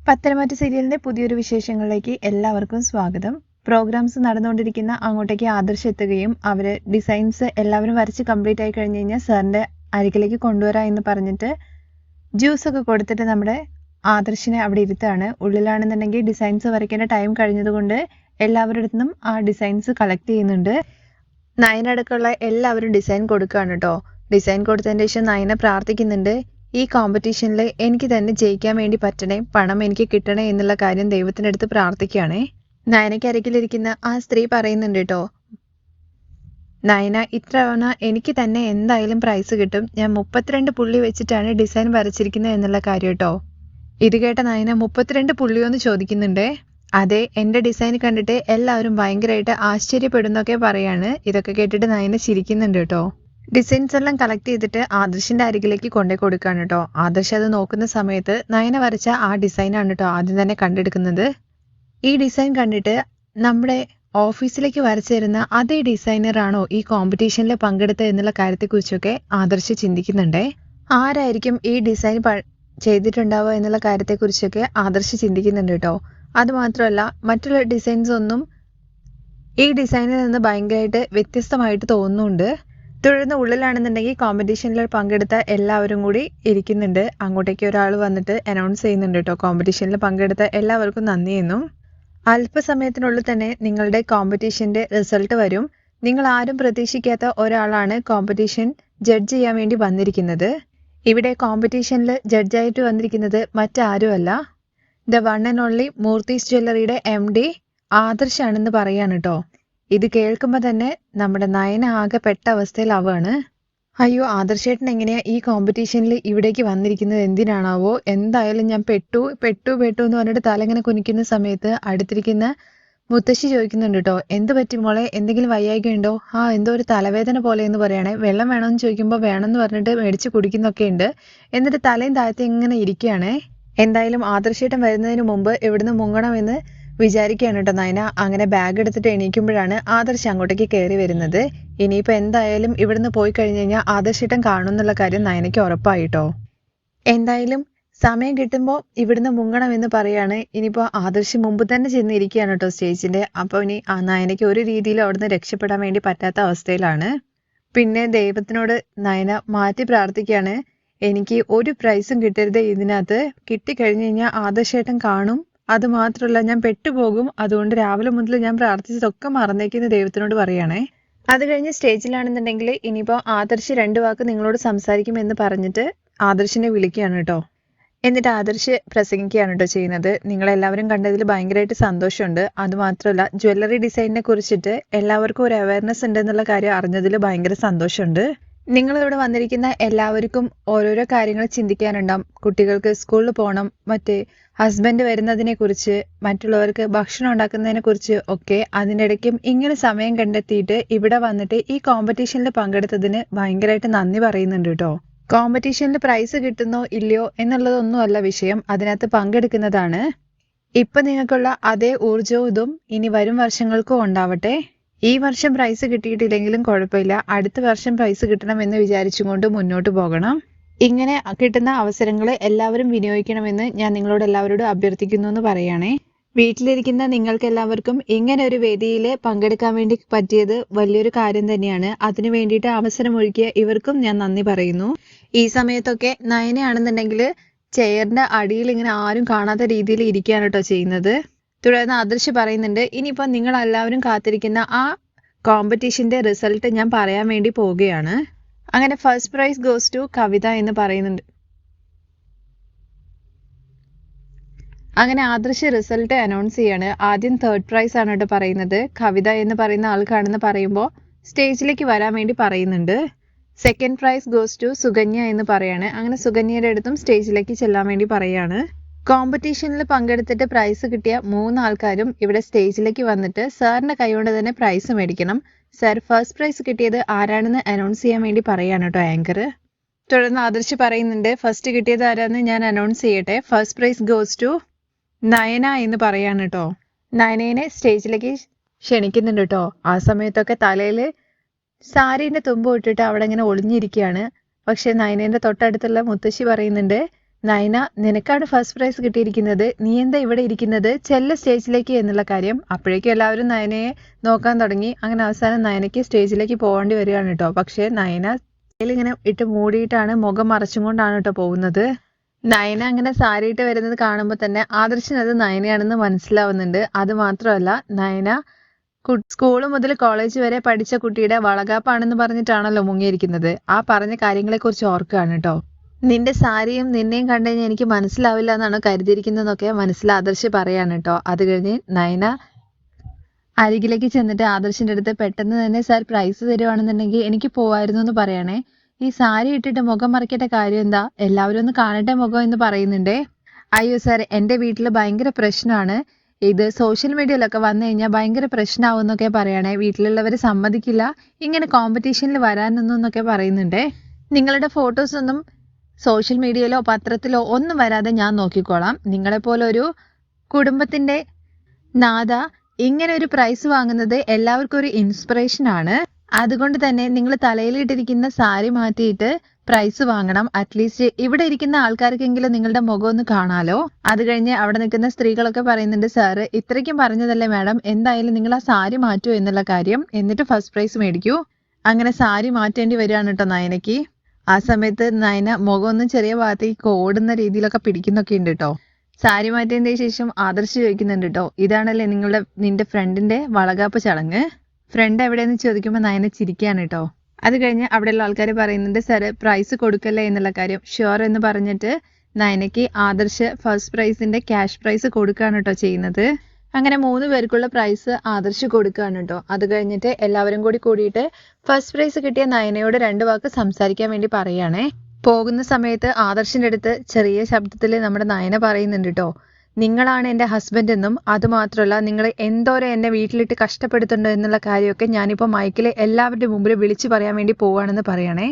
പത്തരമാറ്റ് സീരിയലിന്റെ പുതിയൊരു വിശേഷങ്ങളിലേക്ക് എല്ലാവർക്കും സ്വാഗതം. പ്രോഗ്രാംസ് നടന്നുകൊണ്ടിരിക്കുന്ന അങ്ങോട്ടേക്ക് ആദർശ് എത്തുകയും അവര് ഡിസൈൻസ് എല്ലാവരും വരച്ച് കംപ്ലീറ്റ് ആയി കഴിഞ്ഞ് കഴിഞ്ഞാൽ സാറിന്റെ അരികിലേക്ക് കൊണ്ടുവരാ എന്ന് പറഞ്ഞിട്ട് ജ്യൂസ് ഒക്കെ കൊടുത്തിട്ട് നമ്മുടെ ആദർശിനെ അവിടെ ഇരുത്താണ്. ഉള്ളിലാണെന്നുണ്ടെങ്കിൽ ഡിസൈൻസ് വരയ്ക്കേണ്ട ടൈം കഴിഞ്ഞതുകൊണ്ട് എല്ലാവരുടെ അടുത്തും ആ ഡിസൈൻസ് കളക്ട് ചെയ്യുന്നുണ്ട്. നയനടക്കമുള്ള എല്ലാവരും ഡിസൈൻ കൊടുക്കുകയാണ് കേട്ടോ. ഡിസൈൻ കൊടുത്തതിന് ശേഷം നയന പ്രാർത്ഥിക്കുന്നുണ്ട്, ഈ കോമ്പറ്റീഷനിൽ എനിക്ക് തന്നെ ജയിക്കാൻ വേണ്ടി പറ്റണേ, പണം എനിക്ക് കിട്ടണേ എന്നുള്ള കാര്യം ദൈവത്തിൻ്റെ അടുത്ത് പ്രാർത്ഥിക്കുകയാണേ. നയനക്കരികിലിരിക്കുന്ന ആ സ്ത്രീ പറയുന്നുണ്ട് കേട്ടോ, നയന ഇത്തവണ എനിക്ക് തന്നെ എന്തായാലും പ്രൈസ് കിട്ടും, ഞാൻ 32 പുള്ളി വെച്ചിട്ടാണ് ഡിസൈൻ വരച്ചിരിക്കുന്നത് എന്നുള്ള കാര്യം കേട്ടോ. ഇത് കേട്ട നയന 32 പുള്ളിയോന്ന് ചോദിക്കുന്നുണ്ടേ. അതെ, എൻ്റെ ഡിസൈൻ കണ്ടിട്ട് എല്ലാവരും ഭയങ്കരമായിട്ട് ആശ്ചര്യപ്പെടുന്നൊക്കെ പറയാണ്. ഇതൊക്കെ കേട്ടിട്ട് നയന ചിരിക്കുന്നുണ്ട് കേട്ടോ. ഡിസൈൻസ് എല്ലാം കളക്ട് ചെയ്തിട്ട് ആദർശിന്റെ അരികിലേക്ക് കൊണ്ടേ കൊടുക്കുകയാണ് കേട്ടോ. ആദർശ് അത് നോക്കുന്ന സമയത്ത് നയന വരച്ച ആ ഡിസൈനാണ് കേട്ടോ ആദ്യം തന്നെ കണ്ടെടുക്കുന്നത്. ഈ ഡിസൈൻ കണ്ടിട്ട് നമ്മുടെ ഓഫീസിലേക്ക് വരച്ചു തരുന്ന അതേ ഡിസൈനറാണോ ഈ കോമ്പറ്റീഷനിൽ പങ്കെടുത്തത് എന്നുള്ള കാര്യത്തെക്കുറിച്ചൊക്കെ ആദർശ് ചിന്തിക്കുന്നുണ്ടേ. ആരായിരിക്കും ഈ ഡിസൈൻ ചെയ്തിട്ടുണ്ടാവുക എന്നുള്ള കാര്യത്തെക്കുറിച്ചൊക്കെ ആദർശ് ചിന്തിക്കുന്നുണ്ട് കേട്ടോ. അതുമാത്രമല്ല മറ്റുള്ള ഡിസൈൻസ് ഒന്നും ഈ ഡിസൈനിൽ നിന്ന് ഭയങ്കരമായിട്ട് വ്യത്യസ്തമായിട്ട് തോന്നുന്നുണ്ട്. തുടർന്ന് ഉള്ളിലാണെന്നുണ്ടെങ്കിൽ കോമ്പറ്റീഷനിൽ പങ്കെടുത്ത എല്ലാവരും കൂടി ഇരിക്കുന്നുണ്ട്. അങ്ങോട്ടേക്ക് ഒരാൾ വന്നിട്ട് അനൗൺസ് ചെയ്യുന്നുണ്ട് കേട്ടോ, കോമ്പറ്റീഷനിൽ പങ്കെടുത്ത എല്ലാവർക്കും നന്ദി എന്നും. അല്പസമയത്തിനുള്ളിൽ തന്നെ നിങ്ങളുടെ കോമ്പറ്റീഷന്റെ റിസൾട്ട് വരും. നിങ്ങൾ ആരും പ്രതീക്ഷിക്കാത്ത ഒരാളാണ് കോമ്പറ്റീഷൻ ജഡ്ജ് ചെയ്യാൻ വേണ്ടി വന്നിരിക്കുന്നത്. ഇവിടെ കോമ്പറ്റീഷനിൽ ജഡ്ജായിട്ട് വന്നിരിക്കുന്നത് മറ്റാരുമല്ല, the one and only Moorthy's ജ്വല്ലറിയുടെ MD ആദർശാണെന്ന് പറയാണ് കേട്ടോ. ഇത് കേൾക്കുമ്പോൾ തന്നെ നമ്മുടെ നയന ആകെ പെട്ട അവസ്ഥയിലാവുകയാണ്. അയ്യോ, ആദർശേട്ടൻ എങ്ങനെയാ ഈ കോമ്പറ്റീഷനിൽ ഇവിടേക്ക് വന്നിരിക്കുന്നത്, എന്തിനാണാവോ, എന്തായാലും ഞാൻ പെട്ടു എന്ന് പറഞ്ഞിട്ട് തലങ്ങനെ കുനിക്കുന്ന സമയത്ത് അടുത്തിരിക്കുന്ന മുത്തശ്ശി ചോദിക്കുന്നുണ്ട് കേട്ടോ, എന്ത് പറ്റി മോളെ, എന്തെങ്കിലും വയ്യായ്ക ഉണ്ടോ? എന്തോ ഒരു തലവേദന പോലെ എന്ന് പറയണേ. വെള്ളം വേണമെന്ന് ചോദിക്കുമ്പോൾ വേണമെന്ന് പറഞ്ഞിട്ട് മേടിച്ച് കുടിക്കുന്നൊക്കെ ഉണ്ട്. എന്നിട്ട് തലയും താഴ്ത്തി ഇങ്ങനെ ഇരിക്കുകയാണേ. എന്തായാലും ആദർശേട്ടൻ വരുന്നതിന് മുമ്പ് എവിടുന്ന് മുങ്ങണമെന്ന് വിചാരിക്കുകയാണ് കേട്ടോ നയന. അങ്ങനെ ബാഗ് എടുത്തിട്ട് എണീക്കുമ്പോഴാണ് ആദർശ് അങ്ങോട്ടേക്ക് കയറി വരുന്നത്. ഇനിയിപ്പോൾ എന്തായാലും ഇവിടുന്ന് പോയി കഴിഞ്ഞ് കഴിഞ്ഞാൽ ആദർശേട്ടൻ കാണും എന്നുള്ള കാര്യം നയനയ്ക്ക് ഉറപ്പായിട്ടോ. എന്തായാലും സമയം കിട്ടുമ്പോൾ ഇവിടുന്ന് മുങ്ങണമെന്ന് പറയാണ്. ഇനിയിപ്പോൾ ആദർശ് മുമ്പ് തന്നെ ചെന്നിരിക്കുകയാണ് കേട്ടോ സ്റ്റേജിന്റെ. അപ്പോൾ ഇനി നയനയ്ക്ക് ഒരു രീതിയിലും അവിടുന്ന് രക്ഷപ്പെടാൻ വേണ്ടി പറ്റാത്ത അവസ്ഥയിലാണ്. പിന്നെ ദൈവത്തിനോട് നയന മാറ്റി പ്രാർത്ഥിക്കുകയാണ്, എനിക്ക് ഒരു പ്രൈസും കിട്ടരുത് ഇതിനകത്ത്, കിട്ടിക്കഴിഞ്ഞ് കഴിഞ്ഞാൽ ആദർശേട്ടൻ കാണും, അത് മാത്രമല്ല ഞാൻ പെട്ടുപോകും, അതുകൊണ്ട് രാവിലെ മുതൽ ഞാൻ പ്രാർത്ഥിച്ചതൊക്കെ മറന്നേക്കുന്ന ദൈവത്തിനോട് പറയുകയാണേ. അത് കഴിഞ്ഞ് സ്റ്റേജിലാണെന്നുണ്ടെങ്കിൽ ഇനിയിപ്പോൾ ആദർശ് 2 വാക്ക് നിങ്ങളോട് സംസാരിക്കുമെന്ന് പറഞ്ഞിട്ട് ആദർശിനെ വിളിക്കുകയാണ് കേട്ടോ. എന്നിട്ട് ആദർശ് പ്രസംഗിക്കുകയാണ് കേട്ടോ ചെയ്യുന്നത്. നിങ്ങളെല്ലാവരും കണ്ടതിൽ ഭയങ്കരമായിട്ട് സന്തോഷമുണ്ട്. അതുമാത്രമല്ല ജ്വല്ലറി ഡിസൈനിനെ കുറിച്ചിട്ട് എല്ലാവർക്കും ഒരു അവയർനെസ് ഉണ്ടെന്നുള്ള കാര്യം അറിഞ്ഞതിൽ ഭയങ്കര സന്തോഷമുണ്ട്. നിങ്ങളിവിടെ വന്നിരിക്കുന്ന എല്ലാവർക്കും ഓരോരോ കാര്യങ്ങൾ ചിന്തിക്കാനുണ്ടാവും. കുട്ടികൾക്ക് സ്കൂളിൽ പോകണം, മറ്റേ ഹസ്ബൻഡ് വരുന്നതിനെ കുറിച്ച്, മറ്റുള്ളവർക്ക് ഭക്ഷണം ഉണ്ടാക്കുന്നതിനെ കുറിച്ച് ഒക്കെ. അതിനിടയ്ക്കും ഇങ്ങനെ സമയം കണ്ടെത്തിയിട്ട് ഇവിടെ വന്നിട്ട് ഈ കോമ്പറ്റീഷനിൽ പങ്കെടുത്തതിന് ഭയങ്കരമായിട്ട് നന്ദി പറയുന്നുണ്ട് കേട്ടോ. കോമ്പറ്റീഷനിൽ പ്രൈസ് കിട്ടുന്നോ ഇല്ലയോ എന്നുള്ളതൊന്നും അല്ല വിഷയം, അതിനകത്ത് പങ്കെടുക്കുന്നതാണ്. ഇപ്പൊ നിങ്ങൾക്കുള്ള അതേ ഊർജവും ഇതും ഇനി വരും വർഷങ്ങൾക്കും ഉണ്ടാവട്ടെ. ഈ വർഷം പ്രൈസ് കിട്ടിയിട്ടില്ലെങ്കിലും കുഴപ്പമില്ല, അടുത്ത വർഷം പ്രൈസ് കിട്ടണം എന്ന് വിചാരിച്ചുകൊണ്ട് മുന്നോട്ട് പോകണം. ഇങ്ങനെ കിട്ടുന്ന അവസരങ്ങൾ എല്ലാവരും വിനിയോഗിക്കണമെന്ന് ഞാൻ നിങ്ങളോട് എല്ലാവരോടും അഭ്യർത്ഥിക്കുന്നു എന്ന് പറയുകയാണേ. വീട്ടിലിരിക്കുന്ന നിങ്ങൾക്ക് എല്ലാവർക്കും ഇങ്ങനെ ഒരു വേദിയിൽ പങ്കെടുക്കാൻ വേണ്ടി പറ്റിയത് വലിയൊരു കാര്യം തന്നെയാണ്. അതിനു വേണ്ടിയിട്ട് അവസരമൊരുക്കിയ ഇവർക്കും ഞാൻ നന്ദി പറയുന്നു. ഈ സമയത്തൊക്കെ നയനയാണെന്നുണ്ടെങ്കിൽ ചെയറിന്റെ അടിയിൽ ഇങ്ങനെ ആരും കാണാത്ത രീതിയിൽ ഇരിക്കുകയാണ് കേട്ടോ ചെയ്യുന്നത്. തുടർന്ന് ആദർശ് പറയുന്നുണ്ട്, ഇനിയിപ്പോൾ നിങ്ങൾ എല്ലാവരും കാത്തിരിക്കുന്ന ആ കോമ്പറ്റീഷന്റെ റിസൾട്ട് ഞാൻ പറയാൻ വേണ്ടി പോവുകയാണ്. അങ്ങനെ ഫസ്റ്റ് പ്രൈസ് ഗോസ് ടു കവിത എന്ന് പറയുന്നുണ്ട്. അങ്ങനെ ആദർശ് റിസൾട്ട് അനൗൺസ് ചെയ്യാണ്. ആദ്യം 3rd പ്രൈസ് ആണ് കേട്ടോ പറയുന്നത്. കവിത എന്ന് പറയുന്ന ആൾക്കാണെന്ന് പറയുമ്പോൾ സ്റ്റേജിലേക്ക് വരാൻ വേണ്ടി പറയുന്നുണ്ട്. 2nd price goes to Sukanya എന്ന് പറയാണ്. അങ്ങനെ സുകന്യയുടെ അടുത്തും സ്റ്റേജിലേക്ക് ചെല്ലാൻ വേണ്ടി പറയാണ്. കോമ്പറ്റീഷനിൽ പങ്കെടുത്തിട്ട് പ്രൈസ് കിട്ടിയ 3 ആൾക്കാരും ഇവിടെ സ്റ്റേജിലേക്ക് വന്നിട്ട് സാറിന്റെ കൈകൊണ്ട് തന്നെ പ്രൈസ് മേടിക്കണം. സാർ ഫസ്റ്റ് പ്രൈസ് കിട്ടിയത് ആരാണെന്ന് അനൗൺസ് ചെയ്യാൻ വേണ്ടി പറയാണ് കേട്ടോ ആങ്കർ. തുടർന്ന് ആദർശ് പറയുന്നുണ്ട്, ഫസ്റ്റ് കിട്ടിയത് ആരാന്ന് ഞാൻ അനൗൺസ് ചെയ്യട്ടെ. First prize goes to Nayana എന്ന് പറയാണ് കേട്ടോ. നയനേനെ സ്റ്റേജിലേക്ക് ക്ഷണിക്കുന്നുണ്ട് കേട്ടോ. ആ സമയത്തൊക്കെ തലയിൽ സാരീന്റെ തുമ്പ് ഇട്ടിട്ട് അവിടെ ഇങ്ങനെ ഒളിഞ്ഞിരിക്കുകയാണ്. പക്ഷെ നയനേന്റെ തൊട്ടടുത്തുള്ള മുത്തശ്ശി പറയുന്നുണ്ട്, നയന, നിനക്കാണ് ഫസ്റ്റ് പ്രൈസ് കിട്ടിയിരിക്കുന്നത്, നീ എന്താ ഇവിടെ ഇരിക്കുന്നത്, ചെല്ല സ്റ്റേജിലേക്ക് എന്നുള്ള കാര്യം. അപ്പോഴേക്കും എല്ലാവരും നയനയെ നോക്കാൻ തുടങ്ങി. അങ്ങനെ അവസാനം നയനയ്ക്ക് സ്റ്റേജിലേക്ക് പോകേണ്ടി വരികയാണ് കേട്ടോ. പക്ഷേ നയന ഇങ്ങനെ ഇട്ട് മൂടിയിട്ടാണ്, മുഖം മറച്ചും കൊണ്ടാണ് കേട്ടോ പോകുന്നത്. നയന അങ്ങനെ സാരിയിട്ട് വരുന്നത് കാണുമ്പോൾ തന്നെ ആദർശിന് അത് നയനയാണെന്ന് മനസ്സിലാവുന്നുണ്ട്. അത് മാത്രമല്ല, നയന സ്കൂൾ മുതൽ കോളേജ് വരെ പഠിച്ച കുട്ടിയുടെ വളകാപ്പാണെന്ന് പറഞ്ഞിട്ടാണല്ലോ മുങ്ങിയിരിക്കുന്നത്. ആ പറഞ്ഞ കാര്യങ്ങളെക്കുറിച്ച് ഓർക്കുകയാണ് കേട്ടോ. നിന്റെ സാരിയും നിന്നെയും കണ്ടു കഴിഞ്ഞാൽ എനിക്ക് മനസ്സിലാവില്ല എന്നാണ് കരുതിയിരിക്കുന്നതെന്നൊക്കെ ആദർശ് പറയാണ് കേട്ടോ. അത് കഴിഞ്ഞ് നയന അരികിലേക്ക് ചെന്നിട്ട് ആദർശിന്റെ അടുത്ത് പെട്ടെന്ന് തന്നെ സാർ പ്രൈസ് തരുവാണെന്നുണ്ടെങ്കിൽ എനിക്ക് പോവായിരുന്നു എന്ന് പറയണേ. ഈ സാരി ഇട്ടിട്ട് മുഖം മറക്കേണ്ട കാര്യം എന്താ, എല്ലാവരും ഒന്ന് കാണട്ടെ മുഖം എന്ന് പറയുന്നുണ്ടേ. അയ്യോ സാർ, എൻ്റെ വീട്ടിൽ ഭയങ്കര പ്രശ്നമാണ്, ഇത് സോഷ്യൽ മീഡിയയിലൊക്കെ വന്നു കഴിഞ്ഞാൽ ഭയങ്കര പ്രശ്നമാവും എന്നൊക്കെ പറയണേ. വീട്ടിലുള്ളവർ സമ്മതിക്കില്ല ഇങ്ങനെ കോമ്പറ്റീഷനിൽ വരാനൊന്നൊക്കെ പറയുന്നുണ്ടേ. നിങ്ങളുടെ ഫോട്ടോസ് ഒന്നും സോഷ്യൽ മീഡിയയിലോ പത്രത്തിലോ ഒന്നും വരാതെ ഞാൻ നോക്കിക്കോളാം. നിങ്ങളെപ്പോലെ ഒരു കുടുംബത്തിന്റെ നാഥ ഇങ്ങനെ ഒരു പ്രൈസ് വാങ്ങുന്നത് എല്ലാവർക്കും ഒരു ഇൻസ്പിറേഷൻ ആണ്. അതുകൊണ്ട് തന്നെ നിങ്ങൾ തലയിലിട്ടിരിക്കുന്ന സാരി മാറ്റിയിട്ട് പ്രൈസ് വാങ്ങണം. അറ്റ്ലീസ്റ്റ് ഇവിടെ ഇരിക്കുന്ന ആൾക്കാർക്കെങ്കിലും നിങ്ങളുടെ മുഖം ഒന്ന് കാണാലോ. അത് കഴിഞ്ഞ് അവിടെ നിൽക്കുന്ന സ്ത്രീകളൊക്കെ പറയുന്നുണ്ട്, സാറ് ഇത്രയ്ക്കും പറഞ്ഞതല്ലേ മാഡം, എന്തായാലും നിങ്ങൾ ആ സാരി മാറ്റൂ എന്നുള്ള കാര്യം, എന്നിട്ട് ഫസ്റ്റ് പ്രൈസ് മേടിക്കൂ. അങ്ങനെ സാരി മാറ്റേണ്ടി വരികയാണ് കേട്ടോ നയനയ്ക്ക്. ആ സമയത്ത് നയന മുഖം ഒന്ന് ചെറിയ ഭാഗത്തേക്ക് ഓടുന്ന രീതിയിലൊക്കെ പിടിക്കുന്നൊക്കെ ഉണ്ട് കേട്ടോ. സാരി മാറ്റിയതിന് ശേഷം ആദർശ് ചോദിക്കുന്നുണ്ട് കേട്ടോ, ഇതാണല്ലേ നിന്റെ ഫ്രണ്ടിന്റെ വളകാപ്പ് ചടങ്ങ്, ഫ്രണ്ട് എവിടെയെന്ന് ചോദിക്കുമ്പോൾ നയന ചിരിക്കുകയാണ് കേട്ടോ. അത് കഴിഞ്ഞ് അവിടെയുള്ള ആൾക്കാർ പറയുന്നുണ്ട്, സാറ് പ്രൈസ് കൊടുക്കല്ലേ എന്നുള്ള കാര്യം. ഷ്യൂർ എന്ന് പറഞ്ഞിട്ട് നയനയ്ക്ക് ആദർശ് ഫസ്റ്റ് പ്രൈസിന്റെ ക്യാഷ് പ്രൈസ് കൊടുക്കുകയാണ് കേട്ടോ ചെയ്യുന്നത്. അങ്ങനെ 3 പേർക്കുള്ള പ്രൈസ് ആദർശ് കൊടുക്കുകയാണ് കേട്ടോ. അത് കഴിഞ്ഞിട്ട് എല്ലാവരും കൂടിയിട്ട് ഫസ്റ്റ് പ്രൈസ് കിട്ടിയ നയനയോട് 2 വാക്ക് സംസാരിക്കാൻ വേണ്ടി പറയുകയാണേ. പോകുന്ന സമയത്ത് ആദർശിന്റെ അടുത്ത് ചെറിയ ശബ്ദത്തിൽ നമ്മുടെ നയന പറയുന്നുണ്ട് കേട്ടോ, നിങ്ങളാണ് എൻ്റെ ഹസ്ബൻഡ് എന്നും അതുമാത്രമല്ല നിങ്ങൾ എന്തോരം എന്നെ വീട്ടിലിട്ട് കഷ്ടപ്പെടുത്തുണ്ടോ എന്നുള്ള കാര്യമൊക്കെ ഞാനിപ്പോൾ മൈക്കിൽ എല്ലാവരുടെ മുമ്പിൽ വിളിച്ചു പറയാൻ വേണ്ടി പോവാണെന്ന് പറയണേ.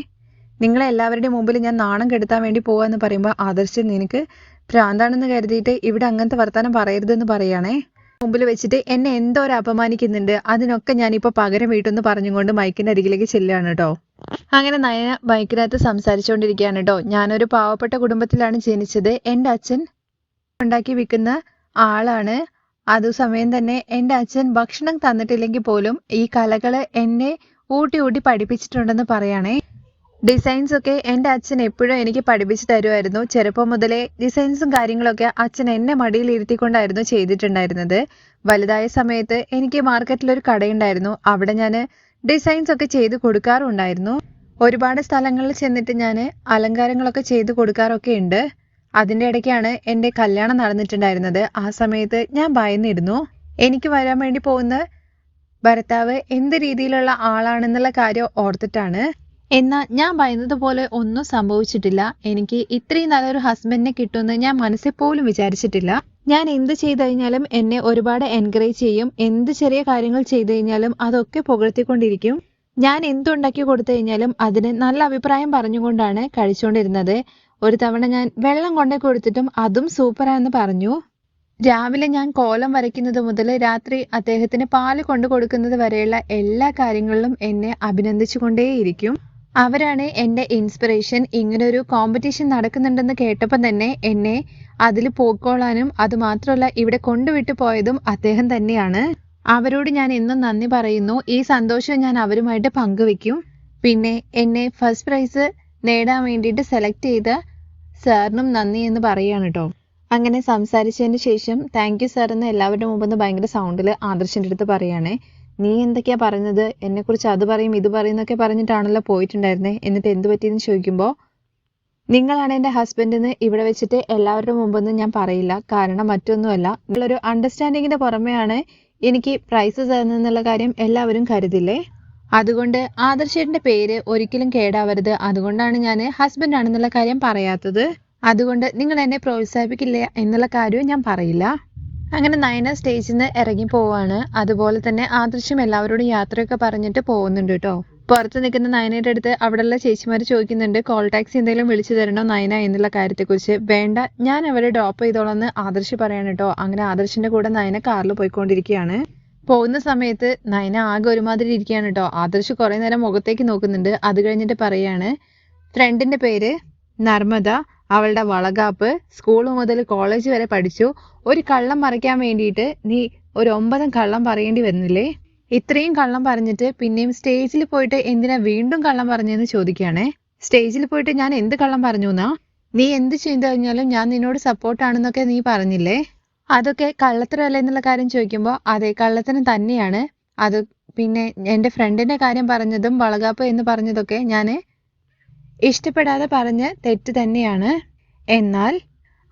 നിങ്ങളെ എല്ലാവരുടെയും മുമ്പിൽ ഞാൻ നാണം കെടുത്താൻ വേണ്ടി പോവാന്ന് പറയുമ്പോൾ ആദർശ്, നിനക്ക് ഭ്രാന്താണെന്ന് കരുതിയിട്ട് ഇവിടെ അങ്ങനത്തെ വർത്താനം പറയരുതെന്ന് പറയുകയാണേ. മുമ്പിൽ വെച്ചിട്ട് എന്നെ എന്തോരം അപമാനിക്കുന്നുണ്ട്, അതിനൊക്കെ ഞാനിപ്പോൾ പകരം വീട്ടെന്ന് പറഞ്ഞുകൊണ്ട് മൈക്കിന്റെ അരികിലേക്ക് ചെല്ലുകയാണ് കേട്ടോ. അങ്ങനെ നയന മൈക്കിനകത്ത് സംസാരിച്ചുകൊണ്ടിരിക്കുകയാണ് കേട്ടോ. ഞാനൊരു പാവപ്പെട്ട കുടുംബത്തിലാണ് ജനിച്ചത്, എൻ്റെ അച്ഛൻ ഉണ്ടാക്കി വിൽക്കുന്ന ആളാണ്. അതേസമയം തന്നെ എൻ്റെ അച്ഛൻ ഭക്ഷണം തന്നിട്ടില്ലെങ്കിൽ പോലും ഈ കലകള് എന്നെ ഊട്ടി പഠിപ്പിച്ചിട്ടുണ്ടെന്ന് പറയണേ. ഡിസൈൻസ് ഒക്കെ എൻ്റെ അച്ഛൻ എപ്പോഴും എനിക്ക് പഠിപ്പിച്ചു തരുമായിരുന്നു. ചെറുപ്പം മുതലേ ഡിസൈൻസും കാര്യങ്ങളൊക്കെ അച്ഛൻ എന്നെ മടിയിൽ ഇരുത്തിക്കൊണ്ടായിരുന്നു ചെയ്തിട്ടുണ്ടായിരുന്നത്. വലുതായ സമയത്ത് എനിക്ക് മാർക്കറ്റിലൊരു കടയുണ്ടായിരുന്നു, അവിടെ ഞാൻ ഡിസൈൻസ് ഒക്കെ ചെയ്ത് കൊടുക്കാറുണ്ടായിരുന്നു. ഒരുപാട് സ്ഥലങ്ങളിൽ ചെന്നിട്ട് ഞാൻ അലങ്കാരങ്ങളൊക്കെ ചെയ്ത് കൊടുക്കാറൊക്കെ ഉണ്ട്. അതിൻ്റെ ഇടയ്ക്കാണ് എൻ്റെ കല്യാണം നടന്നിട്ടുണ്ടായിരുന്നത്. ആ സമയത്ത് ഞാൻ ഭയന്നിരുന്നു, എനിക്ക് വരാൻ വേണ്ടി പോകുന്ന ഭർത്താവ് എന്ത് രീതിയിലുള്ള ആളാണെന്നുള്ള കാര്യം ഓർത്തിട്ടാണ്. എന്നാൽ ഞാൻ ഭയന്നതുപോലെ ഒന്നും സംഭവിച്ചിട്ടില്ല. എനിക്ക് ഇത്രയും നല്ലൊരു ഹസ്ബൻഡിനെ കിട്ടുമെന്ന് ഞാൻ മനസ്സിൽ പോലും വിചാരിച്ചിട്ടില്ല. ഞാൻ എന്ത് ചെയ്തു കഴിഞ്ഞാലും എന്നെ ഒരുപാട് എൻകറേജ് ചെയ്യും. എന്ത് ചെറിയ കാര്യങ്ങൾ ചെയ്തു കഴിഞ്ഞാലും അതൊക്കെ പുകഴ്ത്തിക്കൊണ്ടിരിക്കും. ഞാൻ എന്തുണ്ടാക്കി കൊടുത്തു കഴിഞ്ഞാലും അതിന് നല്ല അഭിപ്രായം പറഞ്ഞുകൊണ്ടാണ് കഴിച്ചുകൊണ്ടിരുന്നത്. ഒരു തവണ ഞാൻ വെള്ളം കൊണ്ടേ കൊടുത്തിട്ടും അതും സൂപ്പറാന്ന് പറഞ്ഞു. രാവിലെ ഞാൻ കോലം വരയ്ക്കുന്നത് മുതൽ രാത്രി അദ്ദേഹത്തിന് പാല് കൊണ്ടു കൊടുക്കുന്നത് വരെയുള്ള എല്ലാ കാര്യങ്ങളിലും എന്നെ അഭിനന്ദിച്ചു കൊണ്ടേയിരിക്കും. അവരാണ് എൻ്റെ ഇൻസ്പിറേഷൻ. ഇങ്ങനൊരു കോമ്പറ്റീഷൻ നടക്കുന്നുണ്ടെന്ന് കേട്ടപ്പോൾ തന്നെ എന്നെ അതിൽ പോയിക്കോളാനും അതുമാത്രമല്ല ഇവിടെ കൊണ്ടുവിട്ടു പോയതും അദ്ദേഹം തന്നെയാണ്. അവരോട് ഞാൻ എന്നും നന്ദി പറയുന്നു. ഈ സന്തോഷം ഞാൻ അവരുമായിട്ട് പങ്കുവെക്കും. പിന്നെ എന്നെ ഫസ്റ്റ് പ്രൈസ് നേടാൻ വേണ്ടിയിട്ട് സെലക്ട് ചെയ്ത സാറിനും നന്ദി എന്ന് പറയാണ് കേട്ടോ. അങ്ങനെ സംസാരിച്ചതിന് ശേഷം താങ്ക് യു സാർ എന്ന് എല്ലാവരുടെ മുമ്പെന്ന് ഭയങ്കര സൗണ്ടിൽ ആദർശിൻ്റെ അടുത്ത് പറയുകയാണേ. നീ എന്തൊക്കെയാ പറഞ്ഞത്, എന്നെക്കുറിച്ച് അത് പറയും ഇത് പറയും എന്നൊക്കെ പറഞ്ഞിട്ടാണല്ലോ പോയിട്ടുണ്ടായിരുന്നേ, എന്നിട്ട് എന്ത് പറ്റിയെന്ന് ചോദിക്കുമ്പോൾ നിങ്ങളാണ് എൻ്റെ ഹസ്ബൻഡ് എന്ന് ഇവിടെ വെച്ചിട്ട് എല്ലാവരുടെ മുമ്പൊന്നും ഞാൻ പറയില്ല. കാരണം മറ്റൊന്നുമല്ല, നിങ്ങളൊരു അണ്ടർസ്റ്റാൻഡിങ്ങിന്റെ പുറമെയാണ് എനിക്ക് പ്രൈസ് തരുന്നെന്നുള്ള കാര്യം എല്ലാവരും കരുതില്ലേ. അതുകൊണ്ട് ആദർശേട്ടൻ്റെ പേര് ഒരിക്കലും കേടാവരുത്. അതുകൊണ്ടാണ് ഞാൻ ഹസ്ബൻഡ് ആണെന്നുള്ള കാര്യം പറയാത്തത്. അതുകൊണ്ട് നിങ്ങൾ എന്നെ പ്രോത്സാഹിപ്പിക്കില്ല എന്നുള്ള കാര്യവും ഞാൻ പറയില്ല. അങ്ങനെ നയന സ്റ്റേജിൽ നിന്ന് ഇറങ്ങി പോവാണ്. അതുപോലെ തന്നെ ആദർശം എല്ലാവരോടും യാത്രയൊക്കെ പറഞ്ഞിട്ട് പോകുന്നുണ്ട് കേട്ടോ. പുറത്ത് നിൽക്കുന്ന നയനയുടെ അടുത്ത് അവിടെയുള്ള ചേച്ചിമാർ ചോദിക്കുന്നുണ്ട്, കോൾ ടാക്സി എന്തെങ്കിലും വിളിച്ചു തരണോ നയന എന്നുള്ള കാര്യത്തെക്കുറിച്ച്. വേണ്ട, ഞാൻ അവരെ ഡ്രോപ്പ് ചെയ്തോളാം എന്ന് ആദർശ് പറയാണ് കേട്ടോ. അങ്ങനെ ആദർശിന്റെ കൂടെ നയന കാറിൽ പോയിക്കൊണ്ടിരിക്കുകയാണ്. പോകുന്ന സമയത്ത് നയന ആകെ ഒരുമാതിരി ഇരിക്കുകയാണ് കേട്ടോ. ആദർശ് കുറെ നേരം മുഖത്തേക്ക് നോക്കുന്നുണ്ട്. അത് കഴിഞ്ഞിട്ട് പറയാണ്, ഫ്രണ്ടിന്റെ പേര് നർമ്മദ, അവളുടെ വളകാപ്പ്, സ്കൂൾ മുതൽ കോളേജ് വരെ പഠിച്ചു. ഒരു കള്ളം മറയ്ക്കാൻ വേണ്ടിയിട്ട് നീ ഒരു 9 കള്ളം പറയേണ്ടി വരുന്നില്ലേ? ഇത്രയും കള്ളം പറഞ്ഞിട്ട് പിന്നെയും സ്റ്റേജിൽ പോയിട്ട് എന്തിനാ വീണ്ടും കള്ളം പറഞ്ഞെന്ന് ചോദിക്കുകയാണേ. സ്റ്റേജിൽ പോയിട്ട് ഞാൻ എന്ത് കള്ളം പറഞ്ഞു എന്നാ? നീ എന്ത് ചെയ്തു കഴിഞ്ഞാലും ഞാൻ നിന്നോട് സപ്പോർട്ടാണെന്നൊക്കെ നീ പറഞ്ഞില്ലേ? അതൊക്കെ കള്ളത്തരമല്ല എന്നുള്ള കാര്യം ചോദിക്കുമ്പോൾ അതെ, കള്ളത്തരം തന്നെയാണ് അത്. പിന്നെ എൻ്റെ ഫ്രണ്ടിന്റെ കാര്യം പറഞ്ഞതും വളകാപ്പ് എന്ന് പറഞ്ഞതൊക്കെ ഞാൻ ഇഷ്ടപ്പെടാതെ പറഞ്ഞ തെറ്റ് തന്നെയാണ്. എന്നാൽ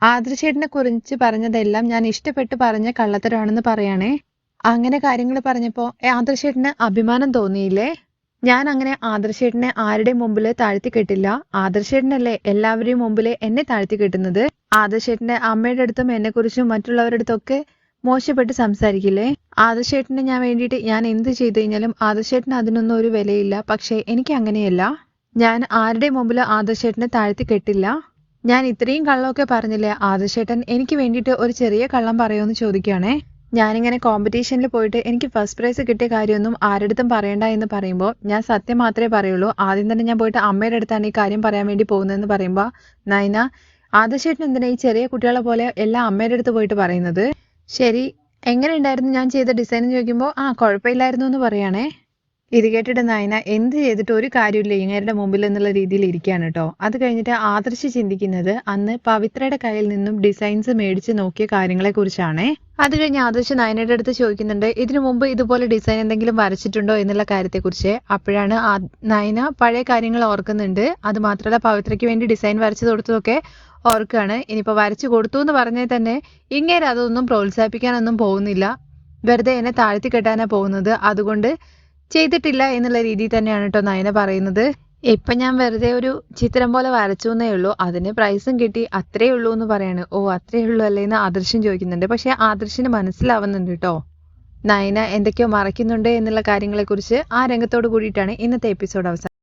ആദർശേട്ടനെ കുറിച്ച് പറഞ്ഞതെല്ലാം ഞാൻ ഇഷ്ടപ്പെട്ട് പറഞ്ഞ കള്ളത്തരമാണെന്ന് പറയാണേ. അങ്ങനെ കാര്യങ്ങൾ പറഞ്ഞപ്പോൾ ആദർശേട്ടന് അഭിമാനം തോന്നിയില്ലേ? ഞാൻ അങ്ങനെ ആദർശേട്ടനെ ആരുടെയും മുമ്പിൽ താഴ്ത്തി കെട്ടില്ല. ആദർശേട്ടനല്ലേ എല്ലാവരുടെയും മുമ്പിൽ എന്നെ താഴ്ത്തി കെട്ടുന്നത്. ആദർശേട്ടന്റെ അമ്മയുടെ അടുത്തും എന്നെ കുറിച്ചും മറ്റുള്ളവരുടെ അടുത്തൊക്കെ മോശപ്പെട്ട് സംസാരിക്കില്ലേ? ആദർശേട്ടന് ഞാൻ വേണ്ടിയിട്ട് ഞാൻ എന്ത് ചെയ്തു കഴിഞ്ഞാലും ആദർശേട്ടന് അതിനൊന്നും ഒരു വിലയില്ല. പക്ഷേ എനിക്ക് അങ്ങനെയല്ല. ഞാൻ ആരുടെയും മുമ്പിൽ ആദർശേട്ടനെ താഴ്ത്തി കെട്ടില്ല. ഞാൻ ഇത്രയും കള്ളമൊക്കെ പറഞ്ഞില്ലേ, ആദർശേട്ടൻ എനിക്ക് വേണ്ടിയിട്ട് ഒരു ചെറിയ കള്ളം പറയുമെന്ന് ചോദിക്കുകയാണേ. ഞാനിങ്ങനെ കോമ്പറ്റീഷനിൽ പോയിട്ട് എനിക്ക് ഫസ്റ്റ് പ്രൈസ് കിട്ടിയ കാര്യമൊന്നും ആരുടെടുത്തും പറയണ്ട എന്ന് പറയുമ്പോൾ ഞാൻ സത്യം മാത്രമേ പറയുള്ളൂ. ആദ്യം തന്നെ ഞാൻ പോയിട്ട് അമ്മയുടെ അടുത്താണ് ഈ കാര്യം പറയാൻ വേണ്ടി പോകുന്നതെന്ന് പറയുമ്പോൾ നയന, ആദർശേട്ടൻ എന്തിനാ ഈ ചെറിയ കുട്ടികളെ പോലെ എല്ലാം അമ്മയുടെ അടുത്ത് പോയിട്ട് പറയുന്നത്? ശരി, എങ്ങനെ ഉണ്ടായിരുന്നു ഞാൻ ചെയ്ത ഡിസൈൻ എന്ന് ചോദിക്കുമ്പോൾ കുഴപ്പമില്ലായിരുന്നു എന്ന് പറയുകയാണേ. ഇത് കേട്ടിട്ട് നയന എന്ത് ചെയ്തിട്ട് ഒരു കാര്യമില്ല ഇങ്ങേരുടെ മുമ്പിൽ എന്നുള്ള രീതിയിൽ ഇരിക്കുകയാണ് കേട്ടോ. അത് കഴിഞ്ഞിട്ട് ആദർശ് ചിന്തിക്കുന്നത് അന്ന് പവിത്രയുടെ കയ്യിൽ നിന്നും ഡിസൈൻസ് മേടിച്ച് നോക്കിയ കാര്യങ്ങളെ കുറിച്ചാണേ. അത് കഴിഞ്ഞ് ആദർശ് നയനയുടെ അടുത്ത് ചോദിക്കുന്നുണ്ട്, ഇതിനു മുമ്പ് ഇതുപോലെ ഡിസൈൻ എന്തെങ്കിലും വരച്ചിട്ടുണ്ടോ എന്നുള്ള കാര്യത്തെക്കുറിച്ച്. അപ്പോഴാണ് നയന പഴയ കാര്യങ്ങൾ ഓർക്കുന്നുണ്ട്. അത് മാത്രമല്ല പവിത്രയ്ക്ക് വേണ്ടി ഡിസൈൻ വരച്ചു കൊടുത്തതൊക്കെ ഓർക്കുകയാണ്. ഇനിയിപ്പോൾ വരച്ചു കൊടുത്തു എന്ന് പറഞ്ഞാൽ തന്നെ ഇങ്ങേര് അതൊന്നും പ്രോത്സാഹിപ്പിക്കാനൊന്നും പോകുന്നില്ല, വെറുതെ എന്നെ താഴ്ത്തി കെട്ടാനാണ് പോകുന്നത്. അതുകൊണ്ട് ചെയ്തിട്ടില്ല എന്നുള്ള രീതിയിൽ തന്നെയാണ് കേട്ടോ നയന പറയുന്നത്. ഇപ്പൊ ഞാൻ വെറുതെ ഒരു ചിത്രം പോലെ വരച്ചു എന്നേ ഉള്ളൂ, അതിന് പ്രൈസും കിട്ടി, അത്രേ ഉള്ളൂ എന്ന് പറയാണ്. ഓ അത്രേ ഉള്ളൂ അല്ലേ എന്ന് ആദർശം ചോദിക്കുന്നുണ്ട്. പക്ഷെ ആദർശിന് മനസ്സിലാവുന്നുണ്ട് കേട്ടോ നയന എന്തൊക്കെയോ മറയ്ക്കുന്നുണ്ട് എന്നുള്ള കാര്യങ്ങളെ കുറിച്ച്. ആ രംഗത്തോട് കൂടിയിട്ടാണ് ഇന്നത്തെ എപ്പിസോഡ് അവസാനം.